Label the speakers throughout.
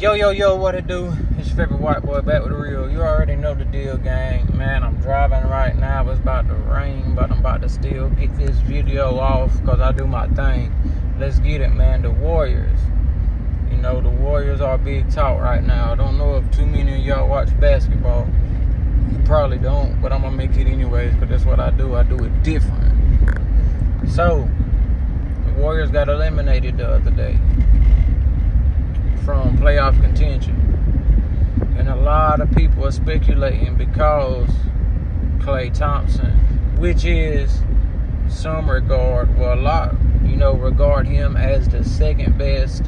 Speaker 1: Yo, what it do? It's your favorite white boy back with the real. You already know the deal, gang. Man, I'm driving right now. It's about to rain, but I'm about to still get this video off because I do my thing. Let's get it, man. The Warriors. You know, the Warriors are big talk right now. I don't know if too many of y'all watch basketball. You probably don't, but I'm going to make it anyways because that's what I do. I do it different. So, the Warriors got eliminated the other day from playoff contention, and a lot of people are speculating because Klay Thompson, which is some regard, well, a lot, regard him as the second best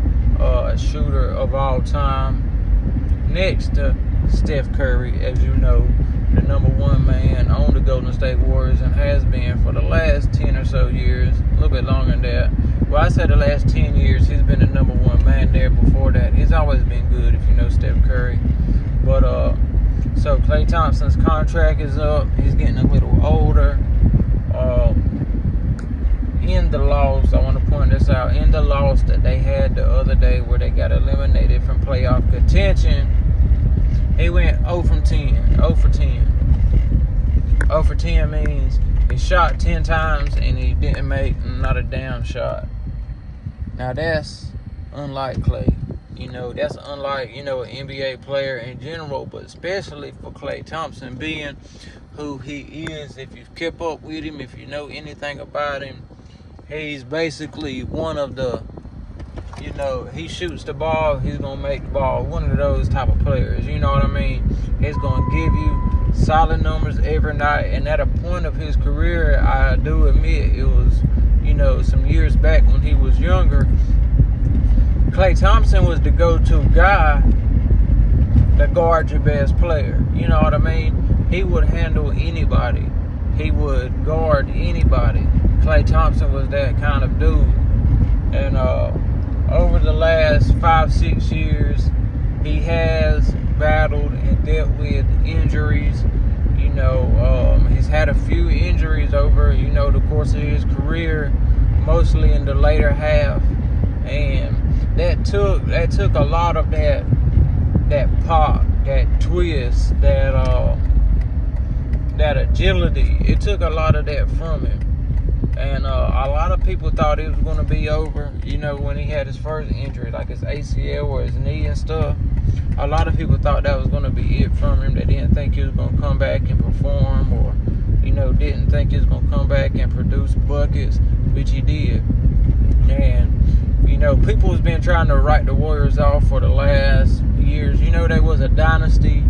Speaker 1: shooter of all time, next to Steph Curry, as you know, the number one man on the Golden State Warriors and has been for the last 10 or so years, a little bit longer than that. Well, I said the last 10 years, he's been the number one man there. Before that, he's always been good, if you know Steph Curry. But, so Klay Thompson's contract is up. He's getting a little older. In the loss, I want to point this out, in the loss that they had the other day where they got eliminated from playoff contention, he went 0 from 10. 0 for 10. 0 for 10 means he shot 10 times and he didn't make not a damn shot. Now that's unlike Klay. That's unlike, an NBA player in general, but especially for Klay Thompson being who he is. If you've kept up with him, if you know anything about him, he's basically one of the, he shoots the ball, he's going to make the ball. One of those type of players, you know what I mean? He's going to give you solid numbers every night. And at a point of his career, I do admit it was, some years back when he was younger, Klay Thompson was the go-to guy to guard your best player. You know what I mean? He would handle anybody. He would guard anybody. Klay Thompson was that kind of dude. And over the last 5-6 years, he has battled and dealt with injuries. He's had a few injuries over, the course of his career, mostly in the later half. And that took a lot of that pop, that twist, that agility. It took a lot of that from him. And a lot of people thought it was going to be over, when he had his first injury, like his ACL or his knee and stuff. A lot of people thought that was going to be it from him. They didn't think he was going to come back and perform, or, didn't think he was going to come back and produce buckets, which he did. And, people has been trying to write the Warriors off for the last years. They was a dynasty.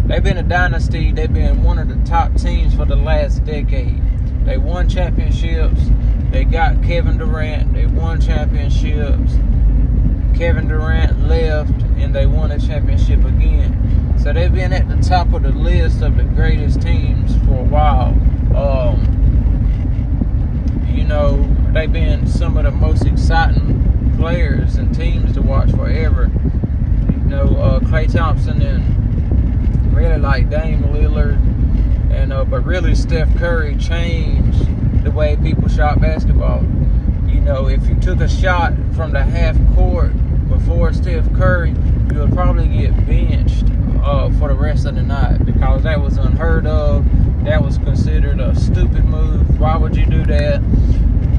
Speaker 1: They've been a dynasty. They've been one of the top teams for the last decade. They won championships. They got Kevin Durant. They won championships. Kevin Durant left, and they won a championship again. So they've been at the top of the list of the greatest teams for a while. They've been some of the most exciting players and teams to watch forever. Klay Thompson and really like Dame Lillard, and but really Steph Curry changed the way people shot basketball. If you took a shot from the half court before Steph Curry, you would probably get benched for the rest of the night, because that was unheard of. That was considered a stupid move. Why would you do that?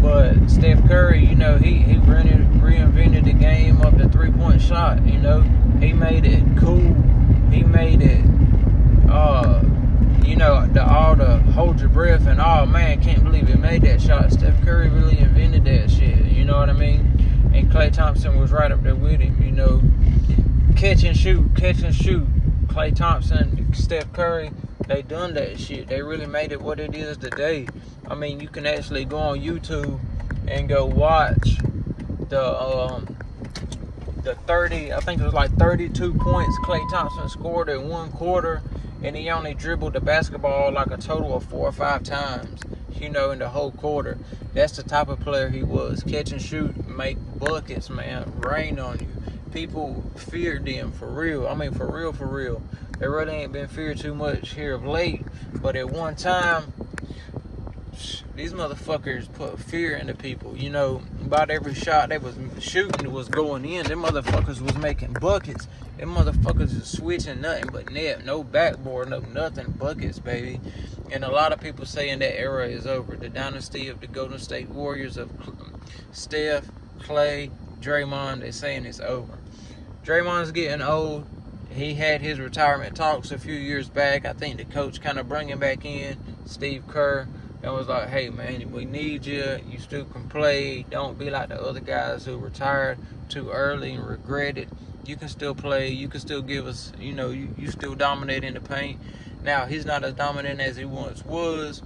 Speaker 1: But Steph Curry, he reinvented the game of the three-point shot. He made it cool. He made it, all the hold your breath and, oh man, can't believe he made that shot. Steph Curry really invented that shit. You know what I mean? And Klay Thompson was right up there with him. Catch and shoot. Klay Thompson, Steph Curry, they done that shit. They really made it what it is today. I mean, you can actually go on YouTube and go watch the 30, I think it was like 32 points Klay Thompson scored in one quarter, and he only dribbled the basketball like a total of 4 or 5 times, in the whole quarter. That's the type of player he was. Catch and shoot, make buckets, man, rain on you. People feared him for real. I mean, for real. They really ain't been feared too much here of late, but at one time, These motherfuckers put fear into people. You know, about every shot they was shooting was going in. Them motherfuckers was making buckets. Them motherfuckers is switching nothing but net. No backboard, no nothing. Buckets, baby. And a lot of people saying that era is over. The dynasty of the Golden State Warriors of Steph, Klay, Draymond, they're saying it's over. Draymond's getting old. He had his retirement talks a few years back. I think the coach kind of bring him back in, Steve Kerr, and was like, hey, man, we need you. You still can play. Don't be like the other guys who retired too early and regret it. You can still play. You can still give us, you know, you still dominate in the paint. Now, he's not as dominant as he once was,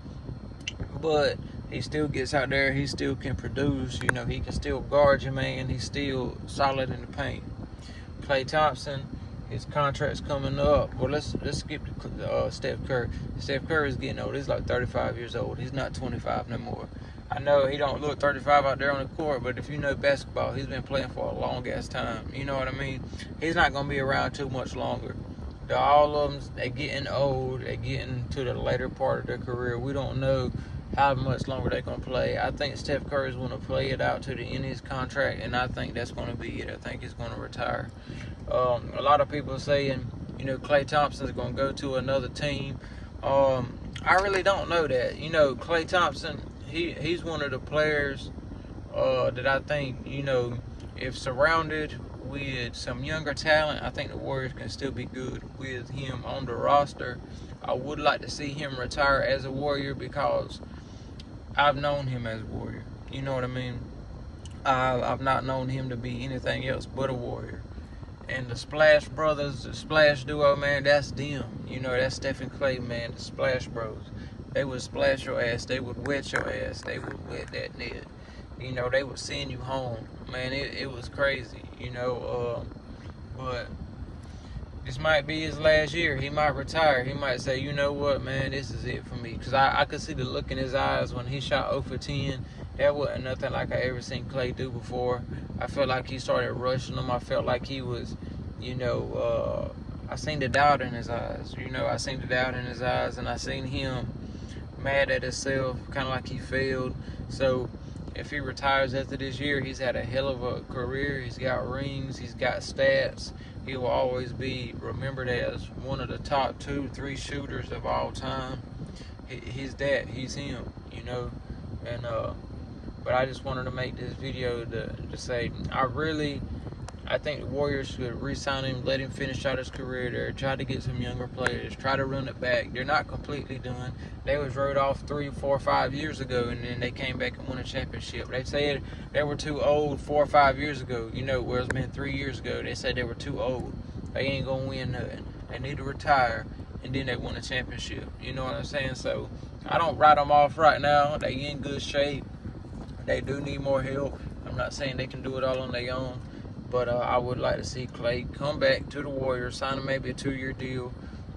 Speaker 1: but he still gets out there. He still can produce. You know, he can still guard you, man. He's still solid in the paint. Klay Thompson, his contract's coming up. Well, let's skip to Steph Curry. Steph Curry is getting old. He's like 35 years old. He's not 25 no more. I know he don't look 35 out there on the court, but if you know basketball, he's been playing for a long-ass time. You know what I mean? He's not going to be around too much longer. All of them, they getting old. They getting to the later part of their career. We don't know how much longer they're going to play. I think Steph Curry is going to play it out to the end of his contract, and I think that's going to be it. I think he's going to retire. A lot of people are saying, you know, Klay Thompson is going to go to another team. I really don't know that. You know, Klay Thompson, he's one of the players that I think, you know, if surrounded with some younger talent, I think the Warriors can still be good with him on the roster. I would like to see him retire as a Warrior because I've known him as a Warrior. You know what I mean? I've not known him to be anything else but a Warrior. And the Splash Brothers, the Splash Duo, man, that's them. You know, that's Steph and Klay, man, the Splash Bros. They would splash your ass. They would wet your ass. They would wet that net. You know, they would send you home. Man, it was crazy, you know. But this might be his last year. He might retire. He might say, you know what, man, this is it for me. Because I could see the look in his eyes when he shot 0 for 10. That wasn't nothing like I ever seen Klay do before. I felt like he started rushing him. I felt like he was, you know, I seen the doubt in his eyes. You know, I seen the doubt in his eyes, and I seen him mad at himself, kind of like he failed. So if he retires after this year, he's had a hell of a career. He's got rings. He's got stats. He will always be remembered as one of the top 2-3 shooters of all time. He's that. He's him, you know. And but I just wanted to make this video to say I think the Warriors should re-sign him, let him finish out his career there, try to get some younger players, try to run it back. They're not completely done. They was wrote off 3, 4, 5 years ago, and then they came back and won a championship. They said they were too old 4 or 5 years ago, you know, where it's been 3 years ago. They said they were too old. They ain't going to win nothing. They need to retire, and then they won a championship. You know what I'm saying? So I don't write them off right now. They in good shape. They do need more help. I'm not saying they can do it all on their own. But I would like to see Klay come back to the Warriors, sign him maybe a 2-year deal,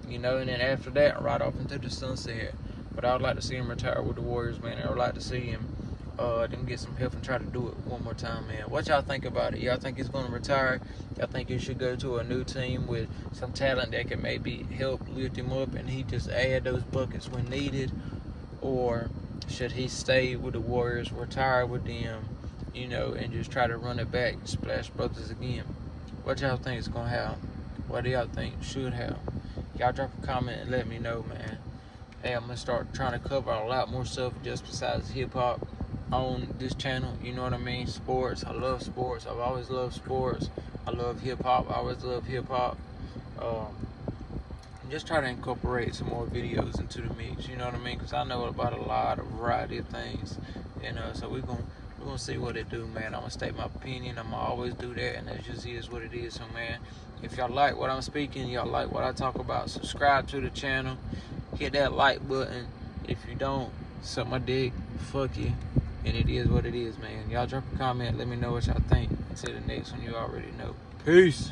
Speaker 1: you know, and then after that, right off into the sunset. But I would like to see him retire with the Warriors, man. I would like to see him them get some help and try to do it one more time, man. What y'all think about it? Y'all think he's going to retire? Y'all think he should go to a new team with some talent that can maybe help lift him up and he just add those buckets when needed? Or should he stay with the Warriors, retire with them, you know, and just try to run it back, Splash Brothers again? What y'all think is going to happen? What do y'all think should happen? Y'all drop a comment and let me know, man. Hey, I'm going to start trying to cover a lot more stuff just besides hip-hop on this channel. You know what I mean? Sports. I love sports. I've always loved sports. I love hip-hop. I always love hip-hop. Just try to incorporate some more videos into the mix. You know what I mean? Because I know about a variety of things. And so we're gonna see what it do, man. I'm gonna state my opinion. I'm gonna always do that, and that just is what it is. So, man, if y'all like what I'm speaking, y'all like what I talk about, subscribe to the channel, hit that like button. If you don't, suck my dick, fuck you, and it is what it is, man. Y'all drop a comment, let me know what y'all think. Until the next one, you already know. Peace.